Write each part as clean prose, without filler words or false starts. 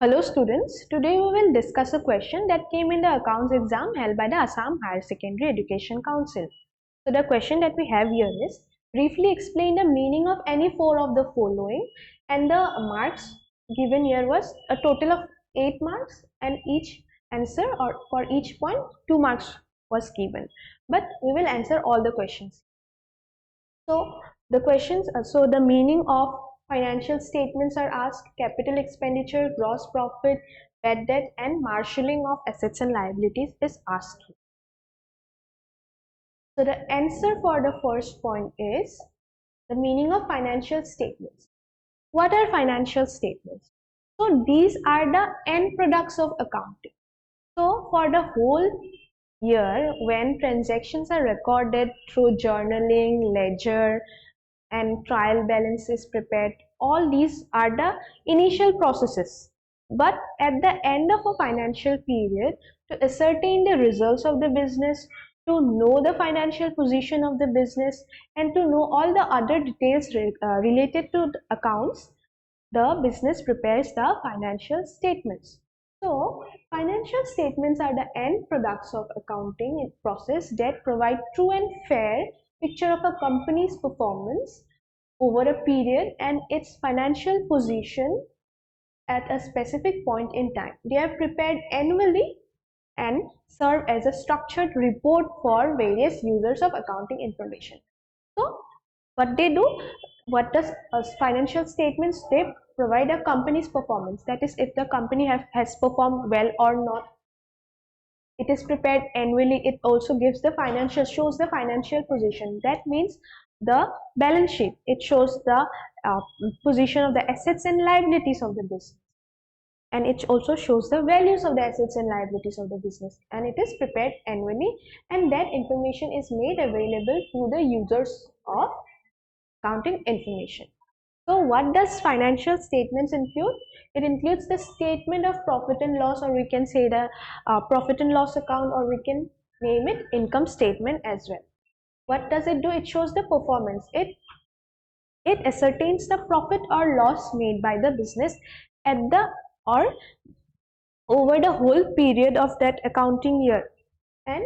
Hello students, today we will discuss a question that came in the accounts exam held by the Assam Higher Secondary Education Council. So the question that we have here is, briefly explain the meaning of any four of the following, and the marks given here was a total of 8 marks, and each answer or for each point 2 marks was given. But we will answer all the questions. So the meaning of financial statements are asked, capital expenditure, gross profit, bad debt, and marshalling of assets and liabilities is asked. So the answer for the first point is the meaning of financial statements. What are financial statements? So these are the end products of accounting. So for the whole year, when transactions are recorded through journaling, ledger, and trial balance is prepared, all these are the initial processes. But at the end of a financial period, to ascertain the results of the business, to know the financial position of the business, and to know all the other details related to the accounts, the business prepares the financial statements. So, financial statements are the end products of accounting process that provide true and fair picture of a company's performance over a period and its financial position at a specific point in time. They are prepared annually and serve as a structured report for various users of accounting information. So, what they do, what does financial statements, they provide a company's performance, that is if the company has performed well or not. It is prepared annually. It also gives the financial, shows the financial position, that means the balance sheet. It shows the position of the assets and liabilities of the business, and it also shows the values of the assets and liabilities of the business, and it is prepared annually, and that information is made available to the users of accounting information. So what does financial statements include? It includes the statement of profit and loss, or we can say the profit and loss account, or we can name it income statement as well. What does it do? It shows the performance. It ascertains the profit or loss made by the business at the or over the whole period of that accounting year. And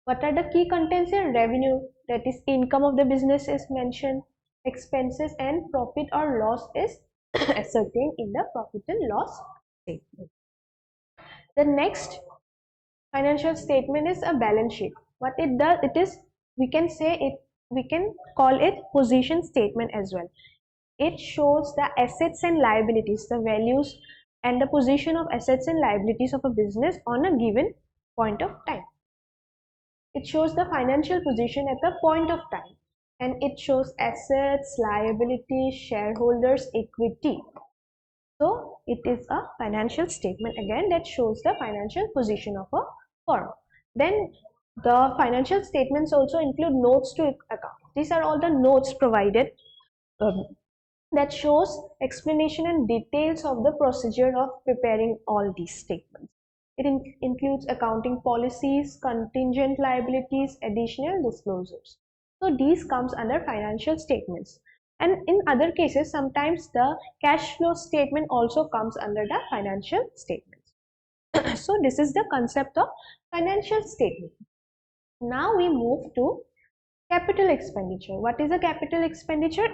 what are the key contents here? Revenue, that is income of the business, is mentioned. Expenses and profit or loss is ascertained in the profit and loss statement. The next financial statement is a balance sheet. What it does, it is, we can say it, we can call it position statement as well. It shows the assets and liabilities, the values and the position of assets and liabilities of a business on a given point of time. It shows the financial position at the point of time, and it shows assets, liabilities, shareholders, equity. So it is a financial statement again that shows the financial position of a firm. Then the financial statements also include notes to account. These are all the notes provided that shows explanation and details of the procedure of preparing all these statements. It includes accounting policies, contingent liabilities, additional disclosures. So these comes under financial statements. And in other cases, sometimes the cash flow statement also comes under the financial statements. So this is the concept of financial statement. Now we move to capital expenditure. What is a capital expenditure?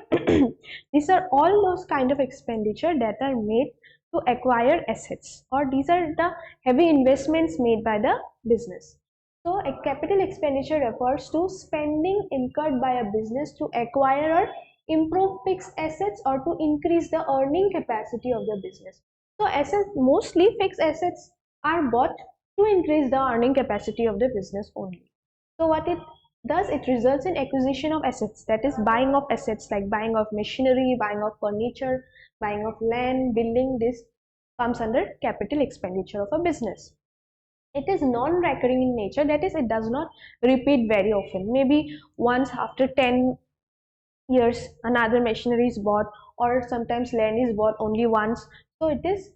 These are all those kind of expenditure that are made to acquire assets, or these are the heavy investments made by the business. So a capital expenditure refers to spending incurred by a business to acquire or improve fixed assets or to increase the earning capacity of the business. So assets, mostly fixed assets, are bought to increase the earning capacity of the business only. So what it does, it results in acquisition of assets, that is buying of assets like buying of machinery, buying of furniture, buying of land, building. This comes under capital expenditure of a business. It is non-recurring in nature, that is it does not repeat very often. Maybe once after 10 years another machinery is bought, or sometimes land is bought only once. So it is,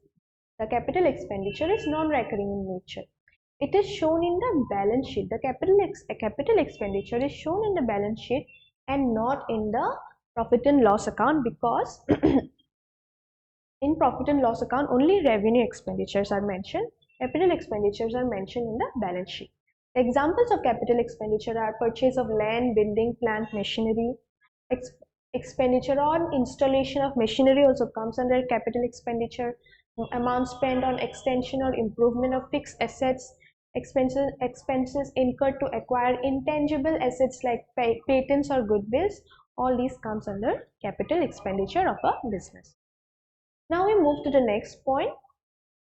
the capital expenditure is non-recurring in nature. It is shown in the balance sheet. The capital expenditure is shown in the balance sheet and not in the profit and loss account, because in profit and loss account only revenue expenditures are mentioned. Capital expenditures are mentioned in the balance sheet. The examples of capital expenditure are purchase of land, building, plant, machinery. Expenditure on installation of machinery also comes under capital expenditure. Amount spent on extension or improvement of fixed assets. Expenses incurred to acquire intangible assets like patents or goodwills. All these comes under capital expenditure of a business. Now we move to the next point,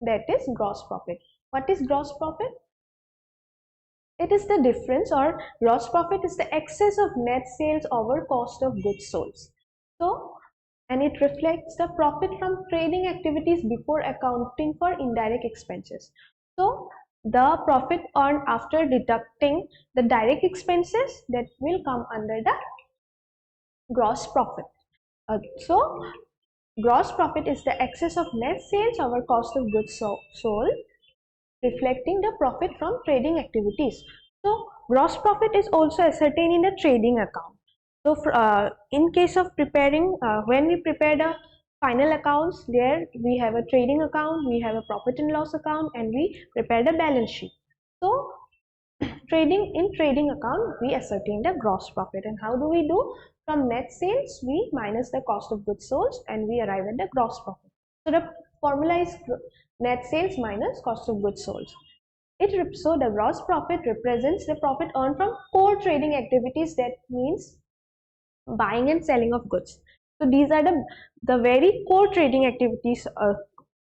that is gross profit. What is gross profit? It is the difference, or gross profit is the excess of net sales over cost of goods sold. So, and it reflects the profit from trading activities before accounting for indirect expenses. So, the profit earned after deducting the direct expenses, that will come under the gross profit. So, gross profit is the excess of net sales over cost of goods sold, reflecting the profit from trading activities. So, gross profit is also ascertained in the trading account. So, in case of preparing, when we prepare the final accounts, there we have a trading account, we have a profit and loss account, and we prepare the balance sheet. So, trading account, we ascertain the gross profit. And how do we do? From net sales, we minus the cost of goods sold and we arrive at the gross profit. So, the formula is net sales minus cost of goods sold. So the gross profit represents the profit earned from core trading activities, that means buying and selling of goods. So these are the very core trading activities,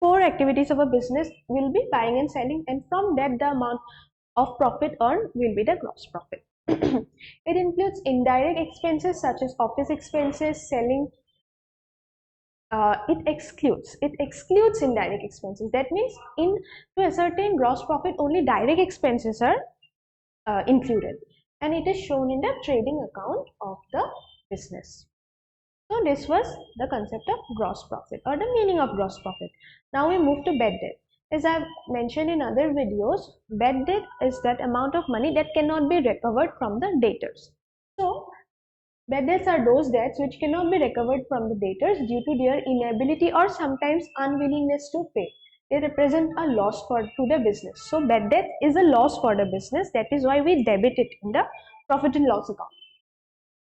core activities of a business will be buying and selling, and from that the amount of profit earned will be the gross profit. It includes indirect expenses such as office expenses, selling. It excludes indirect expenses. That means to ascertain gross profit, only direct expenses are included, and it is shown in the trading account of the business. So this was the concept of gross profit, or the meaning of gross profit. Now we move to bad debt. As I have mentioned in other videos, bad debt is that amount of money that cannot be recovered from the debtors. So bad debts are those debts which cannot be recovered from the debtors due to their inability or sometimes unwillingness to pay. They represent a loss to the business. So bad debt is a loss for the business. That is why we debit it in the profit and loss account.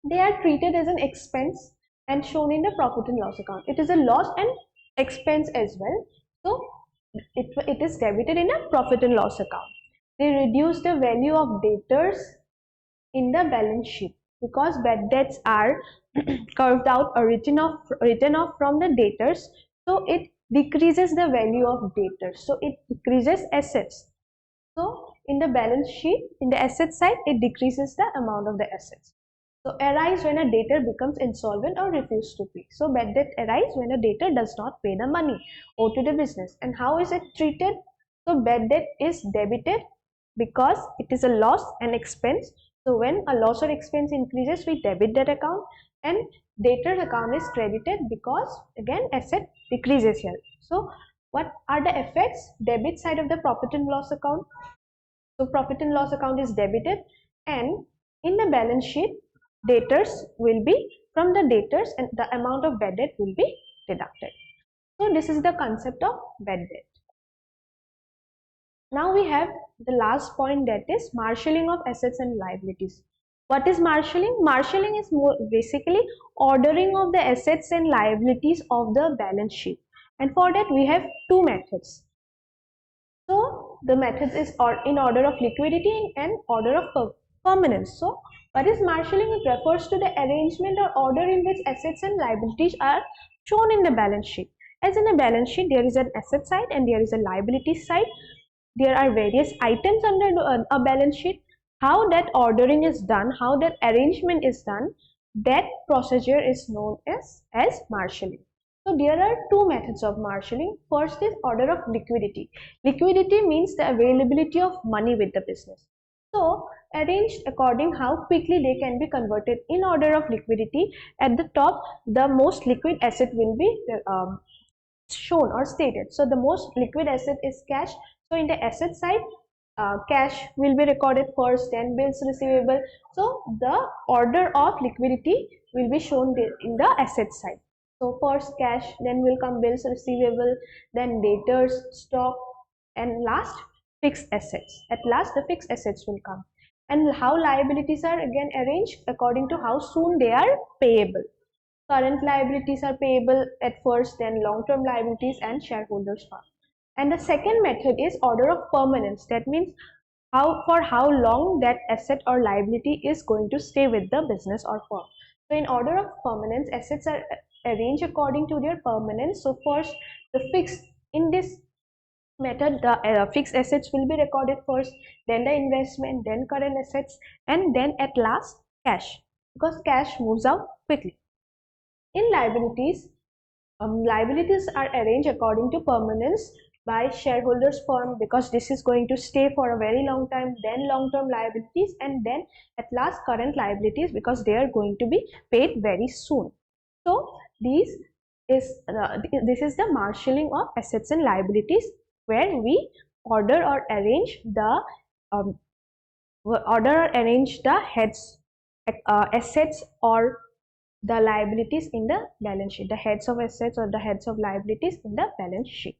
They are treated as an expense and shown in the profit and loss account. It is a loss and expense as well. So it is debited in a profit and loss account. They reduce the value of debtors in the balance sheet, because bad debts are carved out or written off from the debtors, so it decreases the value of debtors, so it decreases assets. So in the balance sheet, in the asset side, it decreases the amount of the assets. So arise when a debtor becomes insolvent or refuses to pay. So bad debt arise when a debtor does not pay the money owed to the business. And how is it treated? So bad debt is debited because it is a loss and expense. So when a loss or expense increases, we debit that account, and debtor account is credited because again asset decreases here. So what are the effects? Debit side of the profit and loss account. So profit and loss account is debited, and in the balance sheet, debtors will be from the debtors, and the amount of bad debt will be deducted. So this is the concept of bad debt. Now we have the last point, that is marshalling of assets and liabilities. What is marshalling? Marshalling is basically ordering of the assets and liabilities of the balance sheet, and for that we have two methods. So the methods is in order of liquidity and order of permanence. So what is marshalling? It refers to the arrangement or order in which assets and liabilities are shown in the balance sheet. As in a balance sheet, there is an asset side and there is a liability side. There are various items under a balance sheet. How that ordering is done, how that arrangement is done, that procedure is known as marshalling. So there are two methods of marshalling. First is order of liquidity. Liquidity means the availability of money with the business. So arranged according how quickly they can be converted. In order of liquidity, at the top the most liquid asset will be shown or stated. So the most liquid asset is cash. So in the asset side, cash will be recorded first, then bills receivable. So the order of liquidity will be shown in the asset side. So first cash, then will come bills receivable, then debtors, stock, and last fixed assets. At last the fixed assets will come. And how liabilities are again arranged according to how soon they are payable. Current liabilities are payable at first, then long-term liabilities and shareholders fund. And the second method is order of permanence. That means how long that asset or liability is going to stay with the business or firm. So in order of permanence, assets are arranged according to their permanence. So first the fixed, in this method the fixed assets will be recorded first, then the investment, then current assets, and then at last cash, because cash moves out quickly. In liabilities, liabilities are arranged according to permanence by shareholders firm, because this is going to stay for a very long time, then long-term liabilities, and then at last current liabilities, because they are going to be paid very soon. So this is the marshalling of assets and liabilities, where we order or arrange the heads, assets or the liabilities in the balance sheet, the heads of assets or the heads of liabilities in the balance sheet.